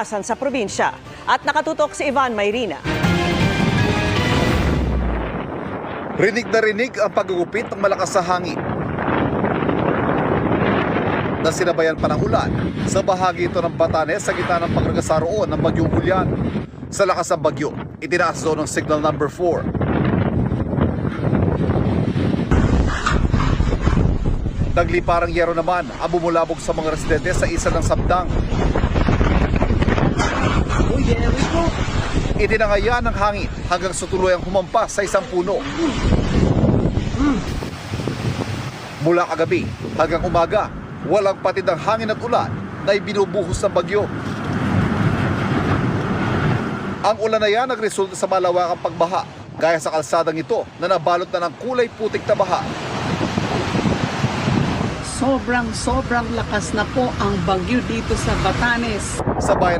sa probinsya. At nakatutok si Ivan Mayrina. Rinig na rinig ang pagugupit ng malakas sa hangin na sinabayan pa ng ulan sa bahagi ito ng Batanes sa gitna ng pagregasa roon ng Bagyong Julian. Sa lakas ng bagyo, itinaas doon ng signal number 4. Nagliparang yero naman ang bumulabog sa mga residente sa isa ng Sabdang. Itinangaya ng hangin hanggang sa tuluyang humampas sa isang puno. Mula kagabi hanggang umaga, walang patid ang hangin at ulan na ibinubuhos ng bagyo. Ang ulan na yan nagresulta sa malawakang pagbaha, gaya sa kalsadang ito na nabalot na ng kulay putik na baha. Sobrang lakas na po ang bagyo dito sa Batanes. Sa bayan ng